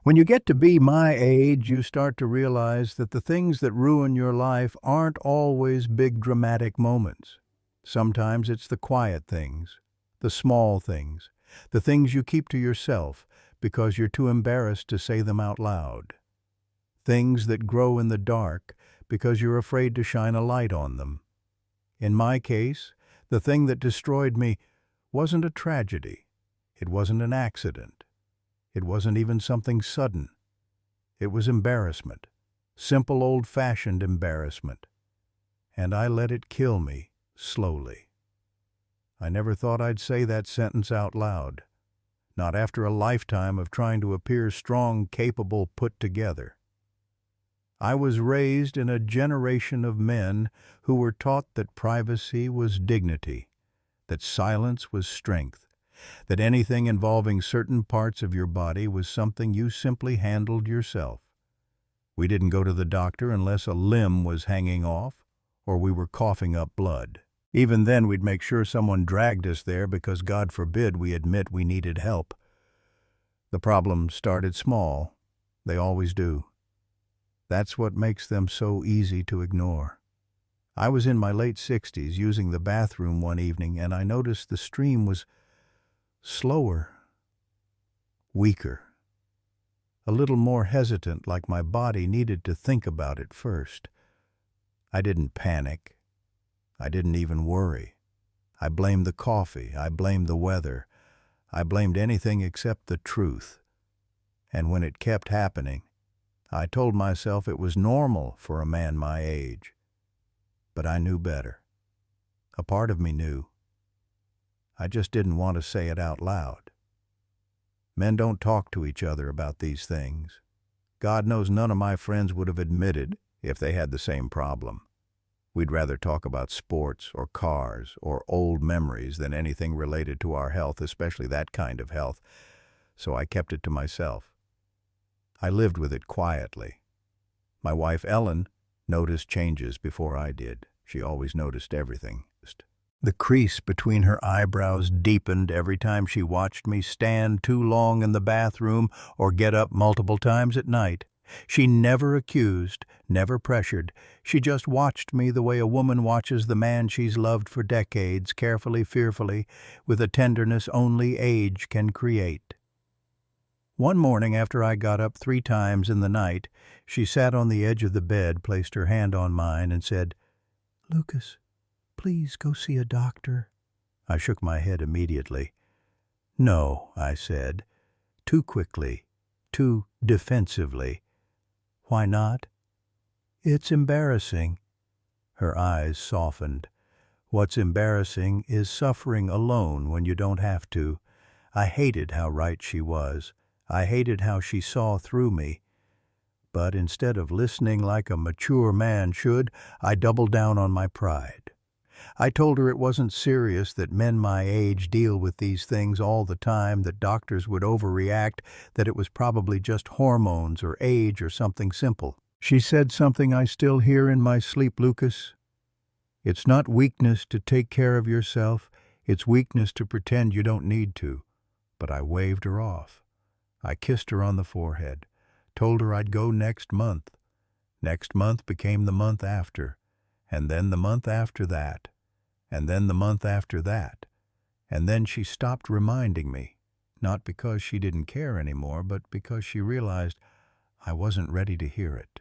When you get to be my age, you start to realize that the things that ruin your life aren't always big dramatic moments. Sometimes it's the quiet things, the small things, the things you keep to yourself because you're too embarrassed to say them out loud. Things that grow in the dark because you're afraid to shine a light on them. In my case, the thing that destroyed me wasn't a tragedy. It wasn't an accident. It wasn't even something sudden. It was embarrassment, simple old-fashioned embarrassment. And I let it kill me, slowly. I never thought I'd say that sentence out loud, not after a lifetime of trying to appear strong, capable, put together. I was raised in a generation of men who were taught that privacy was dignity, that silence was strength, that anything involving certain parts of your body was something you simply handled yourself. We didn't go to the doctor unless a limb was hanging off or we were coughing up blood. Even then, we'd make sure someone dragged us there because, God forbid, we admit we needed help. The problems started small. They always do. That's what makes them so easy to ignore. I was in my late 60s using the bathroom one evening, and I noticed the stream was slower, weaker, a little more hesitant, like my body needed to think about it first. I didn't panic. I didn't even worry. I blamed the coffee. I blamed the weather. I blamed anything except the truth. And when it kept happening, I told myself it was normal for a man my age. But I knew better. A part of me knew. I just didn't want to say it out loud. Men don't talk to each other about these things. God knows none of my friends would have admitted if they had the same problem. We'd rather talk about sports or cars or old memories than anything related to our health, especially that kind of health. So I kept it to myself. I lived with it quietly. My wife, Ellen, noticed changes before I did. She always noticed everything. The crease between her eyebrows deepened every time she watched me stand too long in the bathroom or get up multiple times at night. She never accused, never pressured. She just watched me the way a woman watches the man she's loved for decades, carefully, fearfully, with a tenderness only age can create. One morning after I got up 3 times in the night, she sat on the edge of the bed, placed her hand on mine, and said, "Lucas, please go see a doctor." I shook my head immediately. "No," I said, too quickly, too defensively. "Why not?" "It's embarrassing." Her eyes softened. "What's embarrassing is suffering alone when you don't have to." I hated how right she was. I hated how she saw through me. But instead of listening like a mature man should, I doubled down on my pride. I told her it wasn't serious, that men my age deal with these things all the time, that doctors would overreact, that it was probably just hormones or age or something simple. She said something I still hear in my sleep, "Lucas. It's not weakness to take care of yourself. It's weakness to pretend you don't need to." But I waved her off. I kissed her on the forehead, told her I'd go next month. Next month became the month after, and then the month after that, and then the month after that. And then she stopped reminding me, not because she didn't care anymore, but because she realized I wasn't ready to hear it.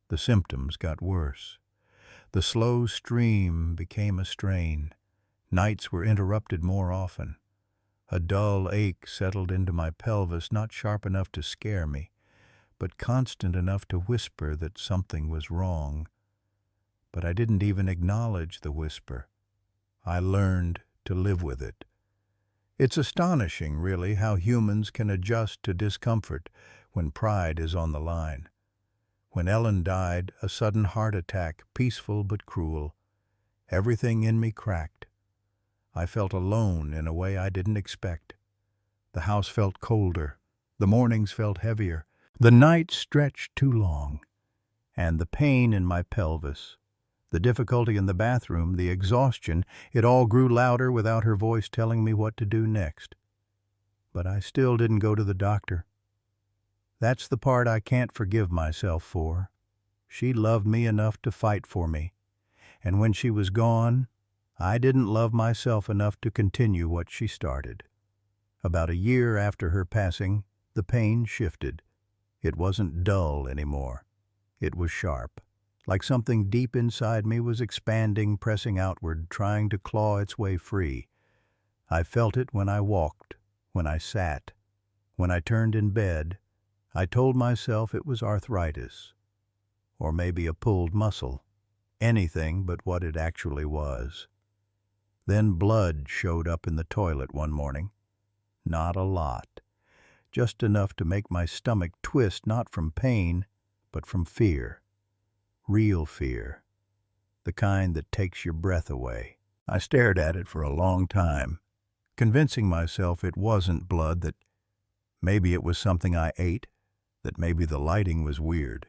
The symptoms got worse. The slow stream became a strain. Nights were interrupted more often. A dull ache settled into my pelvis, not sharp enough to scare me, but constant enough to whisper that something was wrong. But I didn't even acknowledge the whisper. I learned to live with it. It's astonishing, really, how humans can adjust to discomfort when pride is on the line. When Ellen died, a sudden heart attack, peaceful but cruel. Everything in me cracked. I felt alone in a way I didn't expect. The house felt colder. The mornings felt heavier. The nights stretched too long. And the pain in my pelvis, the difficulty in the bathroom, the exhaustion, it all grew louder without her voice telling me what to do next. But I still didn't go to the doctor. That's the part I can't forgive myself for. She loved me enough to fight for me, and when she was gone, I didn't love myself enough to continue what she started. About a year after her passing, the pain shifted. It wasn't dull anymore. It was sharp, like something deep inside me was expanding, pressing outward, trying to claw its way free. I felt it when I walked, when I sat, when I turned in bed. I told myself it was arthritis, or maybe a pulled muscle, anything but what it actually was. Then blood showed up in the toilet one morning. Not a lot, just enough to make my stomach twist, not from pain, but from fear. Real fear, the kind that takes your breath away. I stared at it for a long time, convincing myself it wasn't blood, that maybe it was something I ate, that maybe the lighting was weird.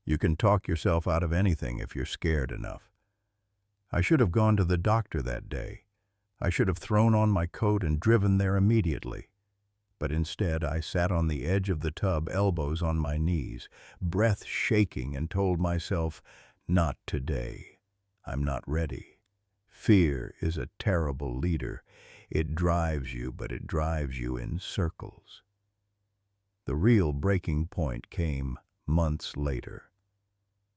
You can talk yourself out of anything if you're scared enough. I should have gone to the doctor that day. I should have thrown on my coat and driven there immediately. But instead, I sat on the edge of the tub, elbows on my knees, breath shaking, and told myself, not today. I'm not ready. Fear is a terrible leader. It drives you, but it drives you in circles. The real breaking point came months later.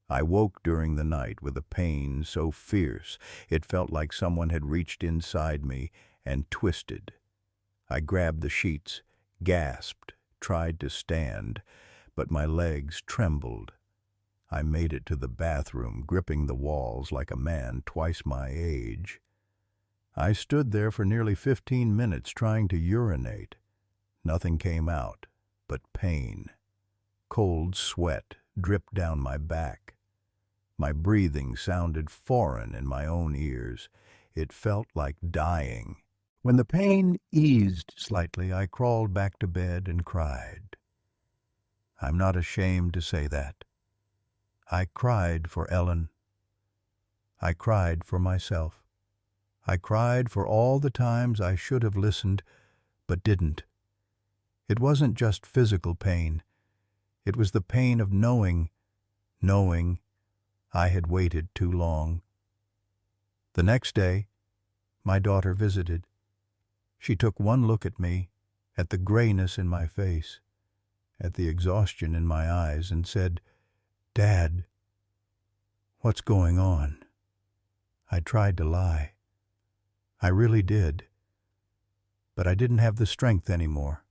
I woke during the night with a pain so fierce it felt like someone had reached inside me and twisted. I grabbed the sheets, gasped, tried to stand, but my legs trembled. I made it to the bathroom, gripping the walls like a man twice my age. I stood there for nearly 15 minutes trying to urinate. Nothing came out but pain. Cold sweat dripped down my back. My breathing sounded foreign in my own ears. It felt like dying. When the pain eased slightly, I crawled back to bed and cried. I'm not ashamed to say that. I cried for Ellen. I cried for myself. I cried for all the times I should have listened, but didn't. It wasn't just physical pain. It was the pain of knowing I had waited too long. The next day, my daughter visited. She took one look at me, at the grayness in my face, at the exhaustion in my eyes, and said, "Dad, what's going on?" I tried to lie. I really did. But I didn't have the strength anymore.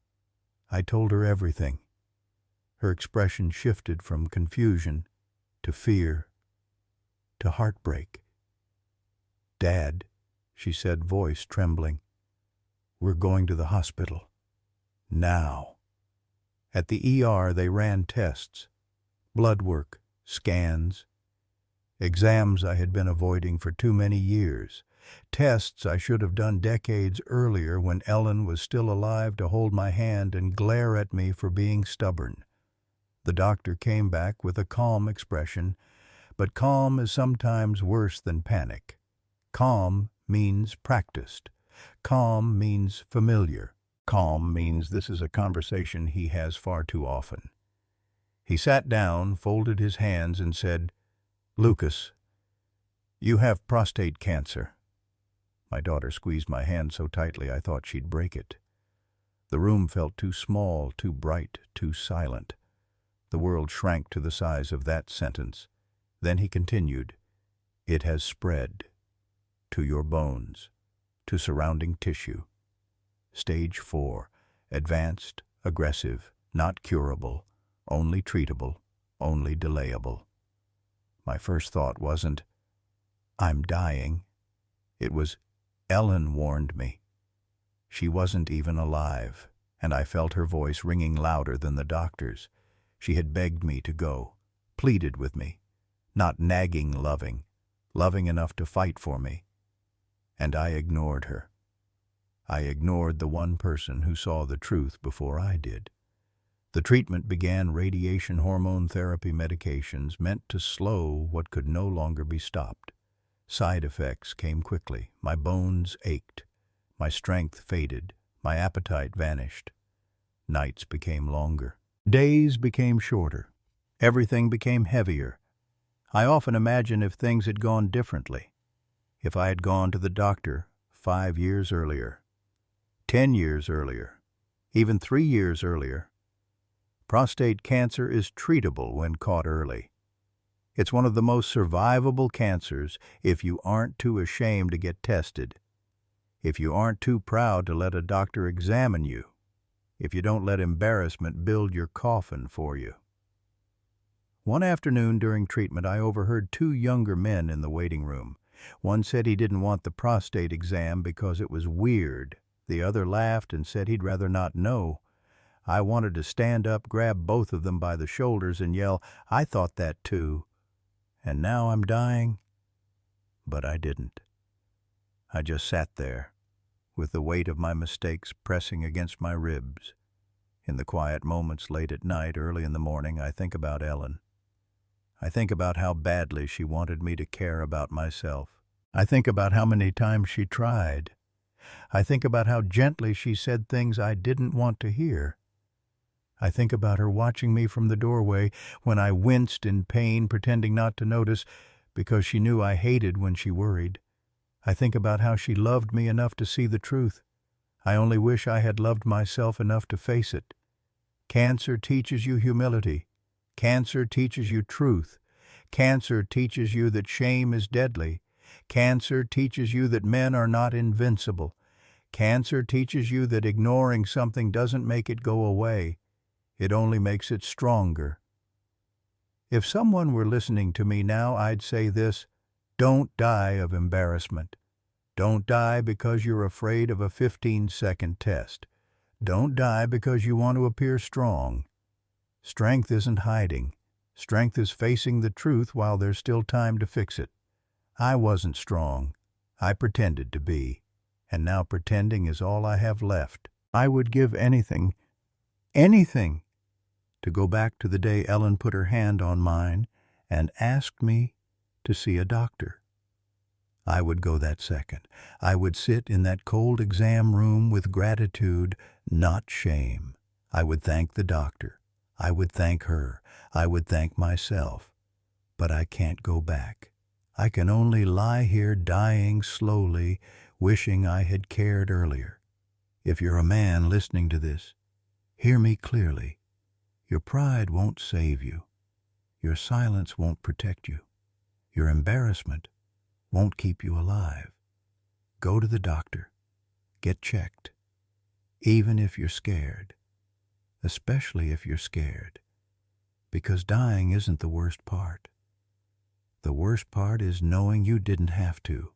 I told her everything. Her expression shifted from confusion to fear to heartbreak. "Dad," she said, voice trembling, "we're going to the hospital. Now." At the ER they ran tests, blood work, scans, exams I had been avoiding for too many years, tests I should have done decades earlier when Ellen was still alive to hold my hand and glare at me for being stubborn. The doctor came back with a calm expression, but calm is sometimes worse than panic. Calm means practiced. Calm means familiar. Calm means this is a conversation he has far too often. He sat down, folded his hands, and said, "Lucas, you have prostate cancer." My daughter squeezed my hand so tightly I thought she'd break it. The room felt too small, too bright, too silent. The world shrank to the size of that sentence. Then he continued, "It has spread to your bones, to surrounding tissue. Stage 4, advanced, aggressive, not curable, only treatable, only delayable." My first thought wasn't, "I'm dying." It was, Ellen warned me. She wasn't even alive, and I felt her voice ringing louder than the doctor's. She had begged me to go, pleaded with me, not nagging, loving enough to fight for me. And I ignored her. I ignored the one person who saw the truth before I did. The treatment began: radiation hormone therapy medications meant to slow what could no longer be stopped. Side effects came quickly. My bones ached. My strength faded. My appetite vanished. Nights became longer. Days became shorter. Everything became heavier. I often imagine if things had gone differently. If I had gone to the doctor 5 years earlier, 10 years earlier, even 3 years earlier. Prostate cancer is treatable when caught early. It's one of the most survivable cancers if you aren't too ashamed to get tested, if you aren't too proud to let a doctor examine you, if you don't let embarrassment build your coffin for you. One afternoon during treatment, I overheard 2 younger men in the waiting room. One said he didn't want the prostate exam because it was weird. The other laughed and said he'd rather not know. I wanted to stand up, grab both of them by the shoulders, and yell, "I thought that too. And now I'm dying." But I didn't. I just sat there, with the weight of my mistakes pressing against my ribs. In the quiet moments late at night, early in the morning, I think about Ellen. I think about how badly she wanted me to care about myself. I think about how many times she tried. I think about how gently she said things I didn't want to hear. I think about her watching me from the doorway when I winced in pain, pretending not to notice because she knew I hated when she worried. I think about how she loved me enough to see the truth. I only wish I had loved myself enough to face it. Cancer teaches you humility. Cancer teaches you truth. Cancer teaches you that shame is deadly. Cancer teaches you that men are not invincible. Cancer teaches you that ignoring something doesn't make it go away. It only makes it stronger. If someone were listening to me now, I'd say this: don't die of embarrassment. Don't die because you're afraid of a 15-second test. Don't die because you want to appear strong. Strength isn't hiding. Strength is facing the truth while there's still time to fix it. I wasn't strong. I pretended to be. And now pretending is all I have left. I would give anything, to go back to the day Ellen put her hand on mine and asked me to see a doctor. I would go that second. I would sit in that cold exam room with gratitude, not shame. I would thank the doctor. I would thank her. I would thank myself. But I can't go back. I can only lie here dying slowly, wishing I had cared earlier. If you're a man listening to this, hear me clearly. Your pride won't save you. Your silence won't protect you. Your embarrassment won't keep you alive. Go to the doctor. Get checked. Even if you're scared. Especially if you're scared. Because dying isn't the worst part. The worst part is knowing you didn't have to.